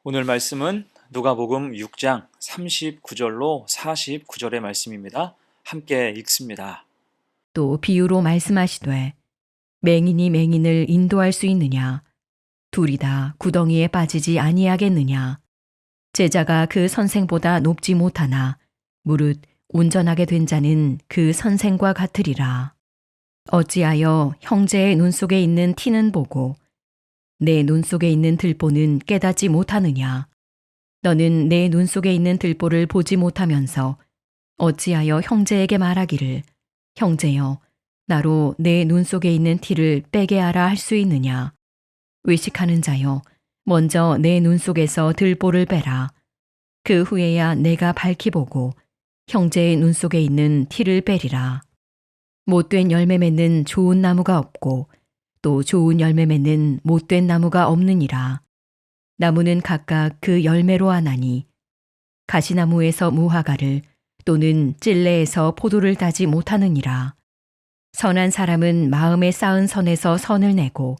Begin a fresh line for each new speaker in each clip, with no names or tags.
오늘 말씀은 누가복음 6장 39절로 49절의 말씀입니다. 함께 읽습니다.
또 비유로 말씀하시되 맹인이 맹인을 인도할 수 있느냐? 둘이 다 구덩이에 빠지지 아니하겠느냐? 제자가 그 선생보다 높지 못하나 무릇 온전하게 된 자는 그 선생과 같으리라. 어찌하여 형제의 눈 속에 있는 티는 보고 내 눈 속에 있는 들보는 깨닫지 못하느냐? 너는 내 눈 속에 있는 들보를 보지 못하면서 어찌하여 형제에게 말하기를 형제여 나로 내 눈 속에 있는 티를 빼게 하라 할 수 있느냐? 외식하는 자여 먼저 내 눈 속에서 들보를 빼라. 그 후에야 내가 밝히 보고 형제의 눈 속에 있는 티를 빼리라. 못된 열매 맺는 좋은 나무가 없고 또 좋은 열매 맺는 못된 나무가 없느니라. 나무는 각각 그 열매로 아나니 가시나무에서 무화과를 또는 찔레에서 포도를 따지 못하느니라. 선한 사람은 마음에 쌓은 선에서 선을 내고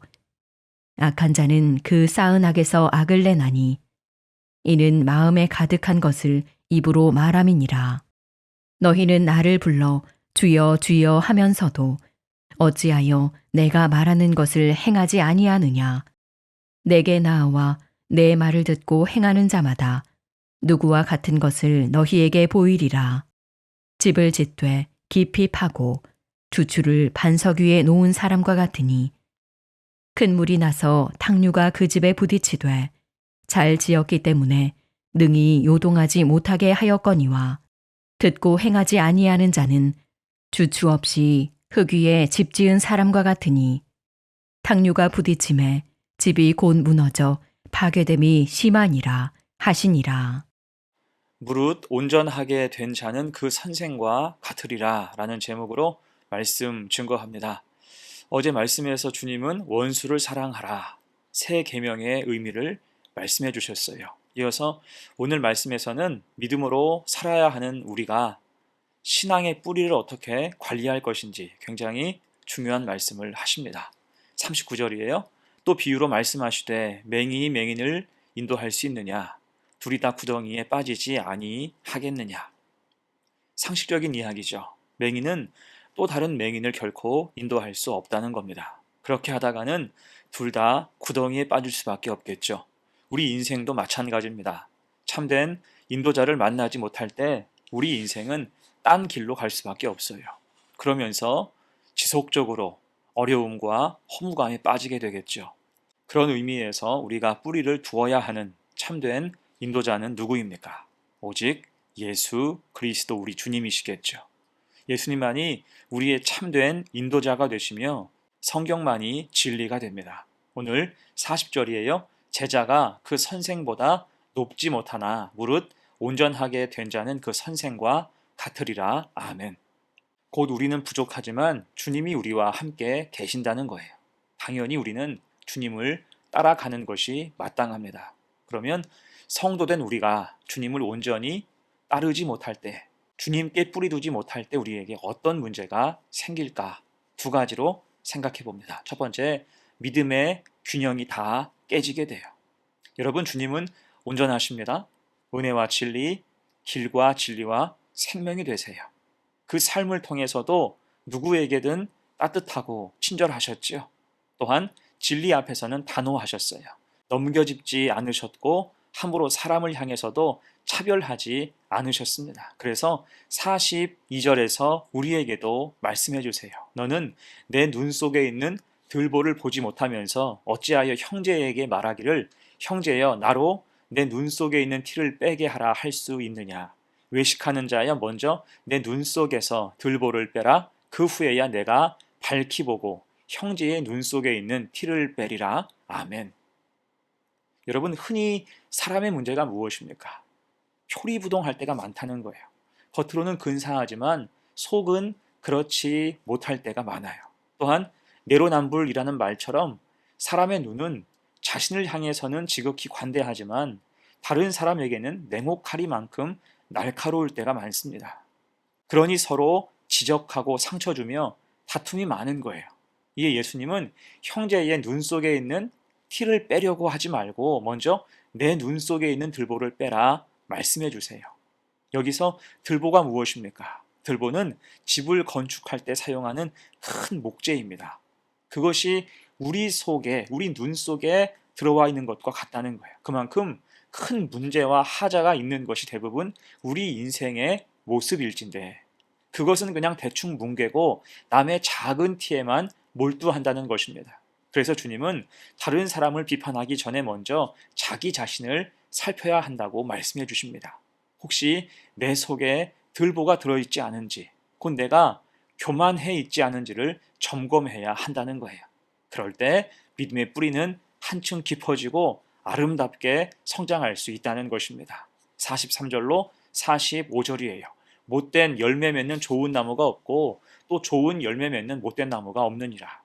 악한 자는 그 쌓은 악에서 악을 내나니 이는 마음에 가득한 것을 입으로 말함이니라. 너희는 나를 불러 주여 주여 하면서도 어찌하여 내가 말하는 것을 행하지 아니하느냐. 내게 나아와 내 말을 듣고 행하는 자마다 누구와 같은 것을 너희에게 보이리라. 집을 짓되 깊이 파고 주추를 반석 위에 놓은 사람과 같으니 큰 물이 나서 탕류가 그 집에 부딪히되 잘 지었기 때문에 능히 요동하지 못하게 하였거니와 듣고 행하지 아니하는 자는 주추 없이 흙 위에 집 지은 사람과 같으니 탕류가 부딪힘에 집이 곧 무너져 파괴됨이 심하니라 하시니라.
무릇 온전하게 된 자는 그 선생과 같으리라 라는 제목으로 말씀 증거합니다. 어제 말씀에서 주님은 원수를 사랑하라 새 계명의 의미를 말씀해 주셨어요. 이어서 오늘 말씀에서는 믿음으로 살아야 하는 우리가 신앙의 뿌리를 어떻게 관리할 것인지 굉장히 중요한 말씀을 하십니다. 39절이에요. 또 비유로 말씀하시되 맹인이 맹인을 인도할 수 있느냐? 둘이 다 구덩이에 빠지지 아니하겠느냐? 상식적인 이야기죠. 맹인은 또 다른 맹인을 결코 인도할 수 없다는 겁니다. 그렇게 하다가는 둘 다 구덩이에 빠질 수밖에 없겠죠. 우리 인생도 마찬가지입니다. 참된 인도자를 만나지 못할 때 우리 인생은 딴 길로 갈 수밖에 없어요. 그러면서 지속적으로 어려움과 허무감에 빠지게 되겠죠. 그런 의미에서 우리가 뿌리를 두어야 하는 참된 인도자는 누구입니까? 오직 예수 그리스도 우리 주님이시겠죠. 예수님만이 우리의 참된 인도자가 되시며 성경만이 진리가 됩니다. 오늘 40절이에요. 제자가 그 선생보다 높지 못하나 무릇 온전하게 된 자는 그 선생과 같으리라. 아멘. 곧 우리는 부족하지만 주님이 우리와 함께 계신다는 거예요. 당연히 우리는 주님을 따라가는 것이 마땅합니다. 그러면 성도된 우리가 주님을 온전히 따르지 못할 때, 주님께 뿌리 두지 못할 때 우리에게 어떤 문제가 생길까? 두 가지로 생각해 봅니다. 첫 번째, 믿음의 균형이 다 깨지게 돼요. 여러분, 주님은 온전하십니다. 은혜와 진리, 길과 진리와 생명이 되세요. 그 삶을 통해서도 누구에게든 따뜻하고 친절하셨지요. 또한 진리 앞에서는 단호하셨어요. 넘겨짚지 않으셨고 함부로 사람을 향해서도 차별하지 않으셨습니다. 그래서 42절에서 우리에게도 말씀해 주세요. 너는 내 눈 속에 있는 들보를 보지 못하면서 어찌하여 형제에게 말하기를 형제여 나로 내 눈 속에 있는 티를 빼게 하라 할 수 있느냐. 외식하는 자여 먼저 내 눈 속에서 들보를 빼라. 그 후에야 내가 밝히 보고 형제의 눈 속에 있는 티를 빼리라. 아멘. 여러분, 흔히 사람의 문제가 무엇입니까? 표리부동할 때가 많다는 거예요. 겉으로는 근사하지만 속은 그렇지 못할 때가 많아요. 또한 내로남불이라는 말처럼 사람의 눈은 자신을 향해서는 지극히 관대하지만 다른 사람에게는 냉혹하리만큼 날카로울 때가 많습니다. 그러니 서로 지적하고 상처 주며 다툼이 많은 거예요. 이에 예수님은 형제의 눈 속에 있는 티를 빼려고 하지 말고 먼저 내 눈 속에 있는 들보를 빼라 말씀해 주세요. 여기서 들보가 무엇입니까? 들보는 집을 건축할 때 사용하는 큰 목재입니다. 그것이 우리 속에, 우리 눈 속에 들어와 있는 것과 같다는 거예요. 그만큼 큰 문제와 하자가 있는 것이 대부분 우리 인생의 모습일진데, 그것은 그냥 대충 뭉개고 남의 작은 티에만 몰두한다는 것입니다. 그래서 주님은 다른 사람을 비판하기 전에 먼저 자기 자신을 살펴야 한다고 말씀해 주십니다. 혹시 내 속에 들보가 들어있지 않은지, 곧 내가 교만해 있지 않은지를 점검해야 한다는 거예요. 그럴 때 믿음의 뿌리는 한층 깊어지고 아름답게 성장할 수 있다는 것입니다. 43절로 45절이에요. 못된 열매 맺는 좋은 나무가 없고 또 좋은 열매 맺는 못된 나무가 없느니라.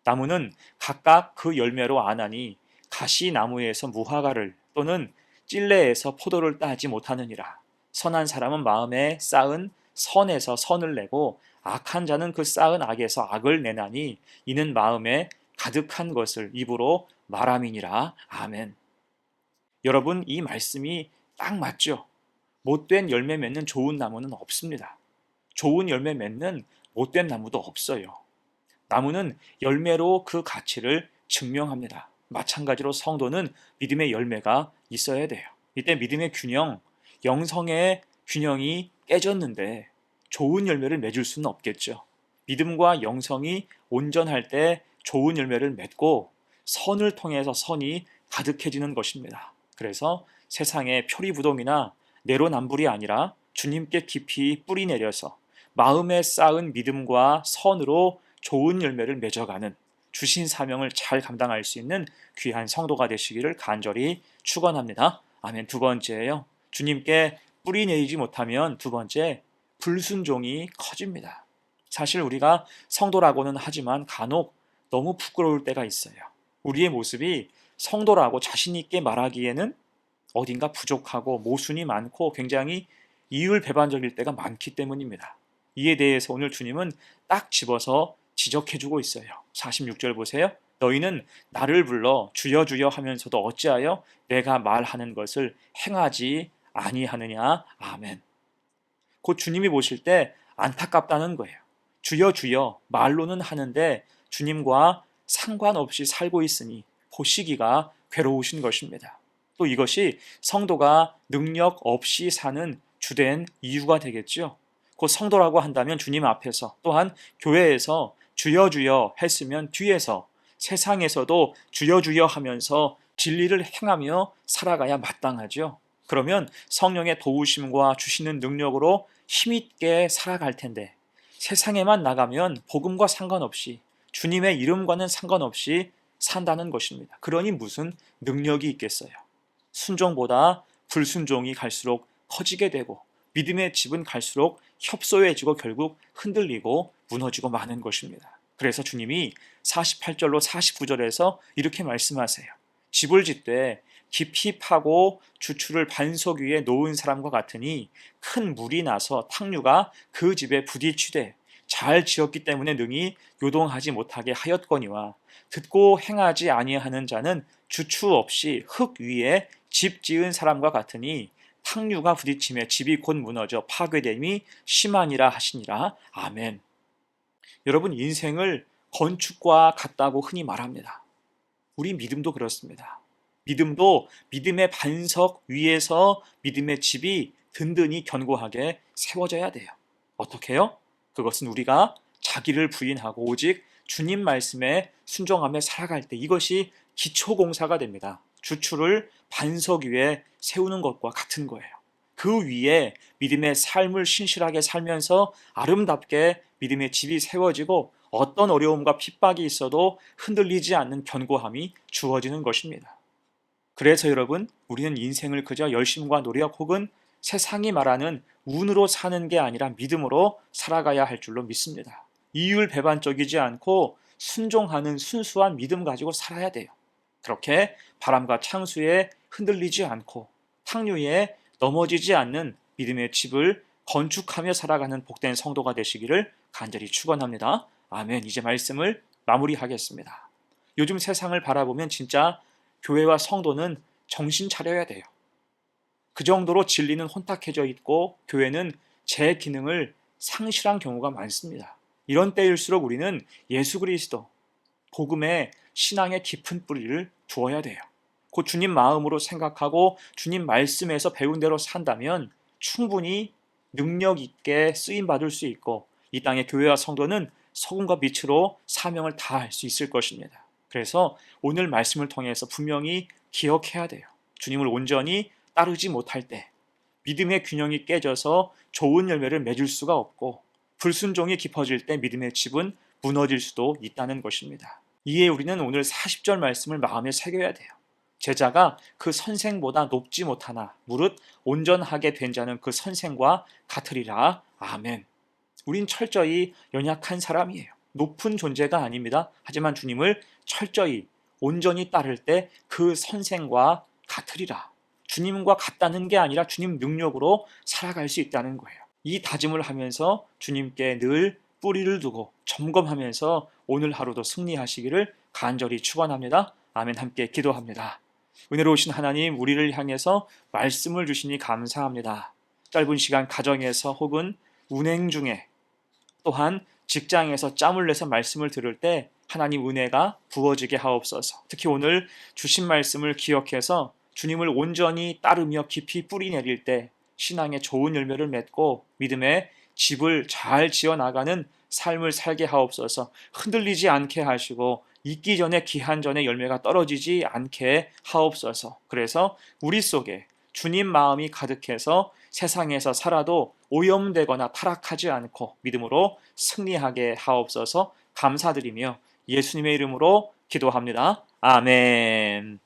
나무는 각각 그 열매로 아나니 가시나무에서 무화과를 또는 찔레에서 포도를 따지 못하느니라. 선한 사람은 마음에 쌓은 선에서 선을 내고 악한 자는 그 쌓은 악에서 악을 내나니 이는 마음에 가득한 것을 입으로 말함이니라. 아멘. 여러분, 이 말씀이 딱 맞죠? 못된 열매 맺는 좋은 나무는 없습니다. 좋은 열매 맺는 못된 나무도 없어요. 나무는 열매로 그 가치를 증명합니다. 마찬가지로 성도는 믿음의 열매가 있어야 돼요. 이때 믿음의 균형, 영성의 균형이 깨졌는데 좋은 열매를 맺을 수는 없겠죠. 믿음과 영성이 온전할 때 좋은 열매를 맺고 선을 통해서 선이 가득해지는 것입니다. 그래서 세상의 표리부동이나 내로남불이 아니라 주님께 깊이 뿌리 내려서 마음에 쌓은 믿음과 선으로 좋은 열매를 맺어가는, 주신 사명을 잘 감당할 수 있는 귀한 성도가 되시기를 간절히 축원합니다. 아멘. 두 번째예요. 주님께 뿌리 내리지 못하면 두 번째, 불순종이 커집니다. 사실 우리가 성도라고는 하지만 간혹 너무 부끄러울 때가 있어요. 우리의 모습이 성도라고 자신 있게 말하기에는 어딘가 부족하고 모순이 많고 굉장히 이율배반적일 때가 많기 때문입니다. 이에 대해서 오늘 주님은 딱 집어서 지적해주고 있어요. 46절 보세요. 너희는 나를 불러 주여 주여 하면서도 어찌하여 내가 말하는 것을 행하지 아니하느냐. 아멘. 곧 주님이 보실 때 안타깝다는 거예요. 주여 주여 말로는 하는데 주님과 상관없이 살고 있으니 보시기가 괴로우신 것입니다. 또 이것이 성도가 능력 없이 사는 주된 이유가 되겠죠. 곧 성도라고 한다면 주님 앞에서 또한 교회에서 주여 주여 했으면 뒤에서 세상에서도 주여 주여 하면서 진리를 행하며 살아가야 마땅하죠. 그러면 성령의 도우심과 주시는 능력으로 힘있게 살아갈 텐데 세상에만 나가면 복음과 상관없이 주님의 이름과는 상관없이 산다는 것입니다. 그러니 무슨 능력이 있겠어요. 순종보다 불순종이 갈수록 커지게 되고 믿음의 집은 갈수록 협소해지고 결국 흔들리고 무너지고 마는 것입니다. 그래서 주님이 48절로 49절에서 이렇게 말씀하세요. 집을 짓되 깊이 파고 주추를 반석 위에 놓은 사람과 같으니 큰 물이 나서 탕류가 그 집에 부딪히되 잘 지었기 때문에 능히 요동하지 못하게 하였거니와 듣고 행하지 아니하는 자는 주추 없이 흙 위에 집 지은 사람과 같으니 탕류가 부딪히며 집이 곧 무너져 파괴됨이 심하니라 하시니라. 아멘. 여러분, 인생을 건축과 같다고 흔히 말합니다. 우리 믿음도 그렇습니다. 믿음도 믿음의 반석 위에서 믿음의 집이 든든히 견고하게 세워져야 돼요. 어떻게 해요? 그것은 우리가 자기를 부인하고 오직 주님 말씀에 순종하며 살아갈 때 이것이 기초공사가 됩니다. 주추를 반석 위에 세우는 것과 같은 거예요. 그 위에 믿음의 삶을 신실하게 살면서 아름답게 믿음의 집이 세워지고 어떤 어려움과 핍박이 있어도 흔들리지 않는 견고함이 주어지는 것입니다. 그래서 여러분, 우리는 인생을 그저 열심과 노력 혹은 세상이 말하는 운으로 사는 게 아니라 믿음으로 살아가야 할 줄로 믿습니다. 이율배반적이지 않고 순종하는 순수한 믿음 가지고 살아야 돼요. 그렇게 바람과 창수에 흔들리지 않고 탕류에 넘어지지 않는 믿음의 집을 건축하며 살아가는 복된 성도가 되시기를 간절히 축원합니다. 아멘. 이제 말씀을 마무리하겠습니다. 요즘 세상을 바라보면 진짜 교회와 성도는 정신 차려야 돼요. 그 정도로 진리는 혼탁해져 있고 교회는 제 기능을 상실한 경우가 많습니다. 이런 때일수록 우리는 예수 그리스도, 복음의 신앙의 깊은 뿌리를 두어야 돼요. 곧 주님 마음으로 생각하고 주님 말씀에서 배운 대로 산다면 충분히 능력 있게 쓰임 받을 수 있고 이 땅의 교회와 성도는 소금과 빛으로 사명을 다할 수 있을 것입니다. 그래서 오늘 말씀을 통해서 분명히 기억해야 돼요. 주님을 온전히 따르지 못할 때 믿음의 균형이 깨져서 좋은 열매를 맺을 수가 없고 불순종이 깊어질 때 믿음의 집은 무너질 수도 있다는 것입니다. 이에 우리는 오늘 40절 말씀을 마음에 새겨야 돼요. 제자가 그 선생보다 높지 못하나 무릇 온전하게 된 자는 그 선생과 같으리라. 아멘. 우린 철저히 연약한 사람이에요. 높은 존재가 아닙니다. 하지만 주님을 철저히 온전히 따를 때 그 선생과 같으리라. 주님과 같다는 게 아니라 주님 능력으로 살아갈 수 있다는 거예요. 이 다짐을 하면서 주님께 늘 뿌리를 두고 점검하면서 오늘 하루도 승리하시기를 간절히 축원합니다. 아멘. 함께 기도합니다. 은혜로우신 하나님, 우리를 향해서 말씀을 주시니 감사합니다. 짧은 시간 가정에서 혹은 운행 중에 또한 직장에서 짬을 내서 말씀을 들을 때 하나님 은혜가 부어지게 하옵소서. 특히 오늘 주신 말씀을 기억해서 주님을 온전히 따르며 깊이 뿌리 내릴 때 신앙의 좋은 열매를 맺고 믿음의 집을 잘 지어나가는 삶을 살게 하옵소서. 흔들리지 않게 하시고 익기 전에 기한 전에 열매가 떨어지지 않게 하옵소서. 그래서 우리 속에 주님 마음이 가득해서 세상에서 살아도 오염되거나 타락하지 않고 믿음으로 승리하게 하옵소서. 감사드리며 예수님의 이름으로 기도합니다. 아멘.